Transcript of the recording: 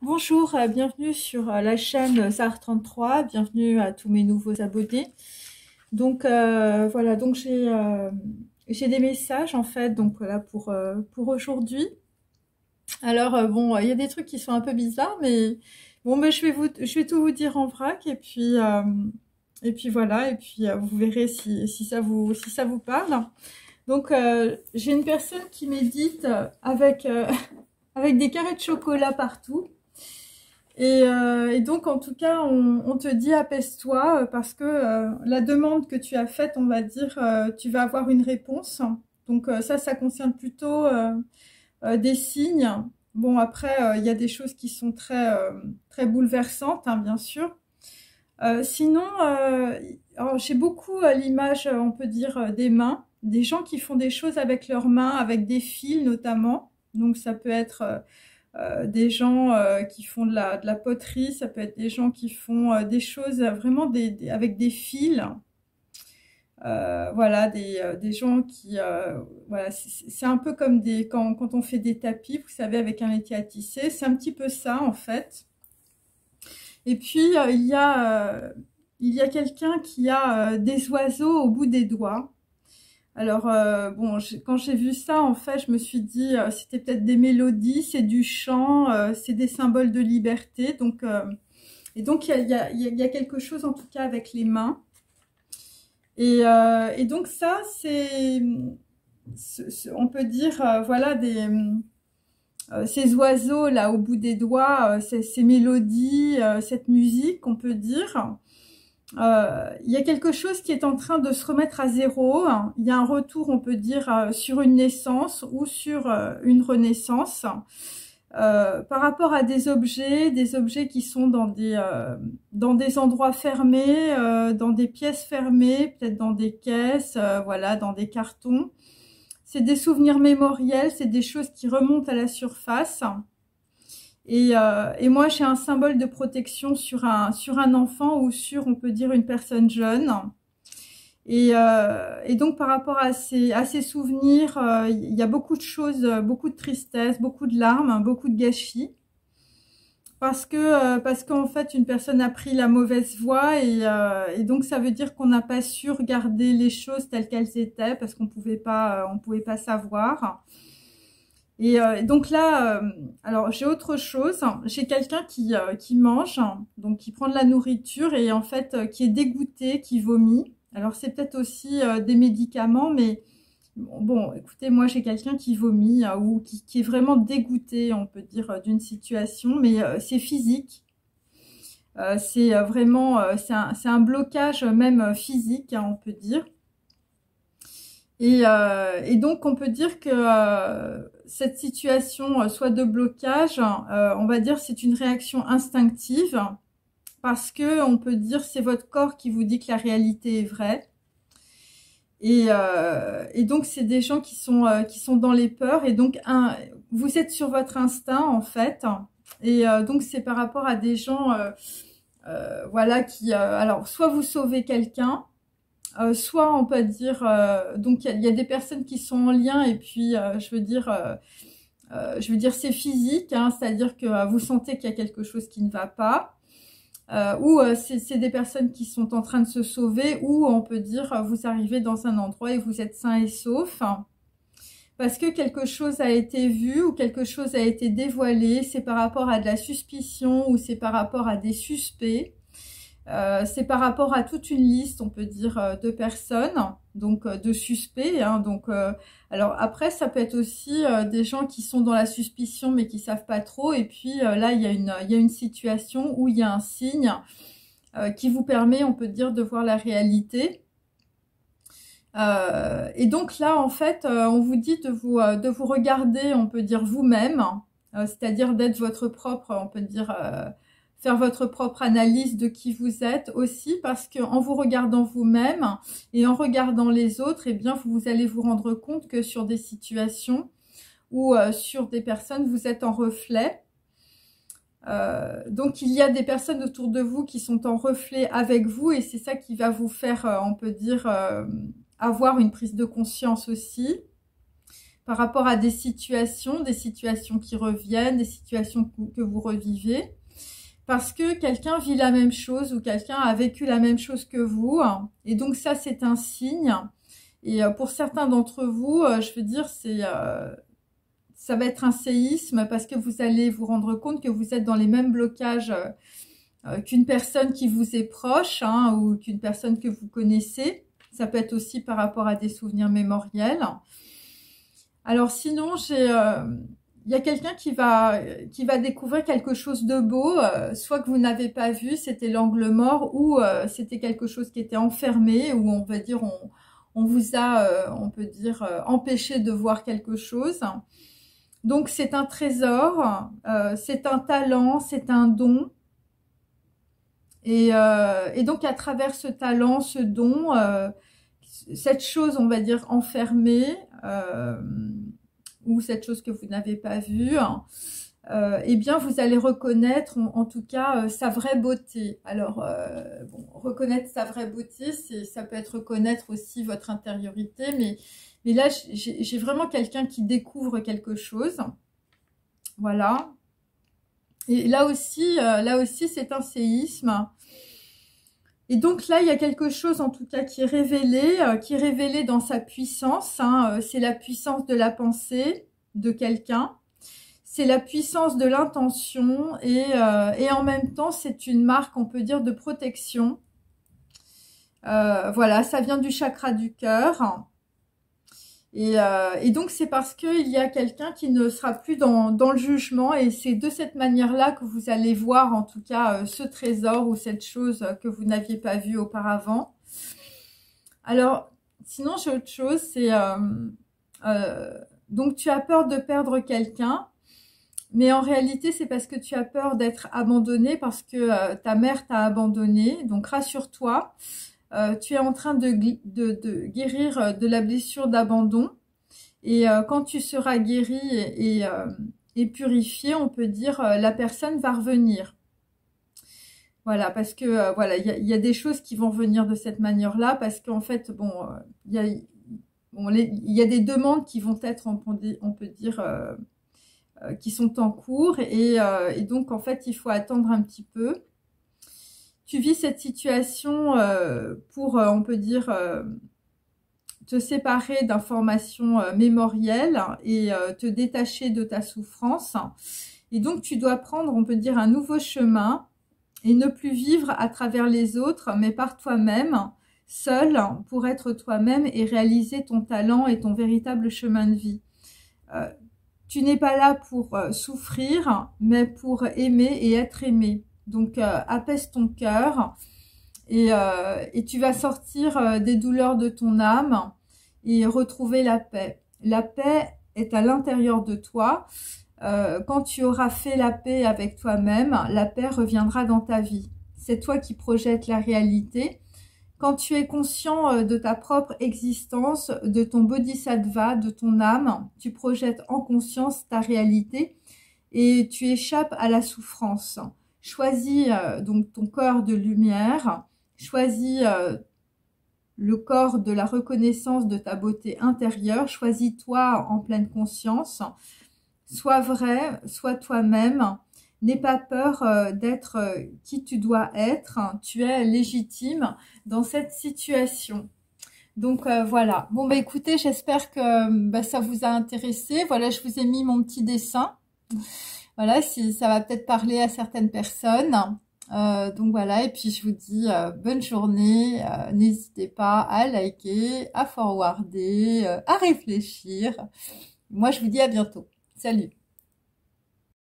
Bonjour, bienvenue sur la chaîne Zar33, bienvenue à tous mes nouveaux abonnés. Donc voilà, donc j'ai des messages en fait, donc voilà pour aujourd'hui. Alors bon, il y a des trucs qui sont un peu bizarres, mais bon, ben, je vais tout vous dire en vrac et puis voilà, et puis vous verrez si ça vous parle. Donc j'ai une personne qui médite avec avec des carrés de chocolat partout. Et donc, en tout cas, on te dit apaise-toi parce que la demande que tu as faite, on va dire, tu vas avoir une réponse. Donc ça concerne plutôt des signes. Bon, après, il y a des choses qui sont très bouleversantes, hein, bien sûr. Sinon, alors j'ai beaucoup l'image, on peut dire, des mains. Des gens qui font des choses avec leurs mains, avec des fils notamment. Donc ça peut être des gens qui font de la poterie, ça peut être des gens qui font des choses vraiment avec des fils. Voilà, des gens qui... voilà, c'est un peu comme quand on fait des tapis, vous savez, avec un métier à tisser. C'est un petit peu ça, en fait. Et puis, il y a quelqu'un qui a des oiseaux au bout des doigts. Alors, bon, quand j'ai vu ça, en fait, je me suis dit, c'était peut-être des mélodies, c'est du chant, c'est des symboles de liberté. Donc, et donc, il y a quelque chose, en tout cas, avec les mains. Et donc, ça, on peut dire, voilà, ces oiseaux, là, au bout des doigts, ces mélodies, cette musique, on peut dire. Il y a quelque chose qui est en train de se remettre à zéro. Il y a un retour, on peut dire, sur une naissance ou sur une renaissance. Par rapport à des objets qui sont dans des endroits fermés, dans des pièces fermées, peut-être dans des caisses, voilà, dans des cartons. C'est des souvenirs mémoriels, c'est des choses qui remontent à la surface. Et moi, j'ai un symbole de protection sur un enfant ou sur, on peut dire, une personne jeune. Et donc, par rapport à ces souvenirs, il y a beaucoup de choses, beaucoup de tristesse, beaucoup de larmes, beaucoup de gâchis. Parce qu'en fait, une personne a pris la mauvaise voie et donc, ça veut dire qu'on n'a pas su regarder les choses telles qu'elles étaient parce qu'on pouvait pas savoir. Et donc là, alors j'ai autre chose. J'ai quelqu'un qui mange, donc qui prend de la nourriture et en fait qui est dégoûté, qui vomit. Alors c'est peut-être aussi des médicaments, mais bon, écoutez, moi j'ai quelqu'un qui vomit ou qui est vraiment dégoûté, on peut dire, d'une situation, mais c'est physique. C'est vraiment, c'est un blocage même physique, hein, on peut dire. Et donc, on peut dire que cette situation, soit de blocage, on va dire c'est une réaction instinctive parce que on peut dire c'est votre corps qui vous dit que la réalité est vraie. Et donc, c'est des gens qui sont dans les peurs. Et donc, vous êtes sur votre instinct, en fait. Et donc, c'est par rapport à des gens, voilà, alors, soit vous sauvez quelqu'un, soit on peut dire, donc il y a des personnes qui sont en lien et puis je veux dire c'est physique, hein, c'est-à-dire que vous sentez qu'il y a quelque chose qui ne va pas, ou c'est des personnes qui sont en train de se sauver, ou on peut dire vous arrivez dans un endroit et vous êtes sain et sauf, parce que quelque chose a été vu ou quelque chose a été dévoilé, c'est par rapport à de la suspicion ou c'est par rapport à des suspects. C'est par rapport à toute une liste, on peut dire, de personnes, donc de suspects. Hein, donc, alors après, ça peut être aussi des gens qui sont dans la suspicion mais qui savent pas trop. Et puis là, il y a une situation où il y a un signe qui vous permet, on peut dire, de voir la réalité. Et donc là, en fait, on vous dit de vous regarder, on peut dire vous-même, c'est-à-dire d'être votre propre, on peut dire faire votre propre analyse de qui vous êtes aussi, parce qu'en vous regardant vous-même et en regardant les autres, eh bien, vous allez vous rendre compte que sur des situations ou sur des personnes, vous êtes en reflet. Donc, il y a des personnes autour de vous qui sont en reflet avec vous et c'est ça qui va vous faire, on peut dire, avoir une prise de conscience aussi. par rapport à des situations qui reviennent, des situations que vous revivez, parce que quelqu'un vit la même chose ou quelqu'un a vécu la même chose que vous. Et donc ça, c'est un signe. Et pour certains d'entre vous, je veux dire, ça va être un séisme parce que vous allez vous rendre compte que vous êtes dans les mêmes blocages qu'une personne qui vous est proche, hein, ou qu'une personne que vous connaissez. Ça peut être aussi par rapport à des souvenirs mémoriels. Alors sinon, il y a quelqu'un qui va découvrir quelque chose de beau, soit que vous n'avez pas vu, c'était l'angle mort, ou c'était quelque chose qui était enfermé, où on va dire on vous a, on peut dire, empêché de voir quelque chose. Donc c'est un trésor, c'est un talent, c'est un don. Et donc à travers ce talent, ce don, cette chose, on va dire, enfermée, ou cette chose que vous n'avez pas vue, eh bien vous allez reconnaître en tout cas sa vraie beauté. Alors bon, reconnaître sa vraie beauté, ça peut être reconnaître aussi votre intériorité, mais là j'ai vraiment quelqu'un qui découvre quelque chose. Voilà. Et là aussi c'est un séisme. Et donc là, il y a quelque chose en tout cas qui est révélé dans sa puissance. Hein. C'est la puissance de la pensée de quelqu'un. C'est la puissance de l'intention et en même temps, c'est une marque, on peut dire, de protection. Voilà, ça vient du chakra du cœur. Et donc, c'est parce qu'il y a quelqu'un qui ne sera plus dans le jugement. Et c'est de cette manière-là que vous allez voir, en tout cas, ce trésor ou cette chose que vous n'aviez pas vue auparavant. Alors, sinon, j'ai autre chose. C'est donc, tu as peur de perdre quelqu'un. Mais en réalité, c'est parce que tu as peur d'être abandonné, parce que ta mère t'a abandonné. Donc, rassure-toi. Tu es en train de guérir de la blessure d'abandon. Et quand tu seras guéri et purifié, on peut dire, la personne va revenir. Voilà, parce que voilà, il y a des choses qui vont revenir de cette manière-là, parce qu'en fait, bon, il y a des demandes qui vont être, on peut dire, qui sont en cours. Et donc, en fait, il faut attendre un petit peu. Tu vis cette situation pour, on peut dire, te séparer d'informations mémorielles et te détacher de ta souffrance. Et donc, tu dois prendre, on peut dire, un nouveau chemin et ne plus vivre à travers les autres, mais par toi-même, seul, pour être toi-même et réaliser ton talent et ton véritable chemin de vie. Tu n'es pas là pour souffrir, mais pour aimer et être aimé. Donc, apaise ton cœur et tu vas sortir des douleurs de ton âme et retrouver la paix. La paix est à l'intérieur de toi. Quand tu auras fait la paix avec toi-même, la paix reviendra dans ta vie. C'est toi qui projettes la réalité. Quand tu es conscient de ta propre existence, de ton bodhisattva, de ton âme, tu projettes en conscience ta réalité et tu échappes à la souffrance. Choisis donc ton corps de lumière, choisis le corps de la reconnaissance de ta beauté intérieure, choisis-toi en pleine conscience, sois vrai, sois toi-même, n'aie pas peur d'être qui tu dois être, tu es légitime dans cette situation. Donc voilà, bon bah écoutez, j'espère que ça vous a intéressé, voilà je vous ai mis mon petit dessin. Voilà, si ça va peut-être parler à certaines personnes. Donc voilà, et puis je vous dis bonne journée. N'hésitez pas à liker, à forwarder, à réfléchir. Moi, je vous dis à bientôt. Salut!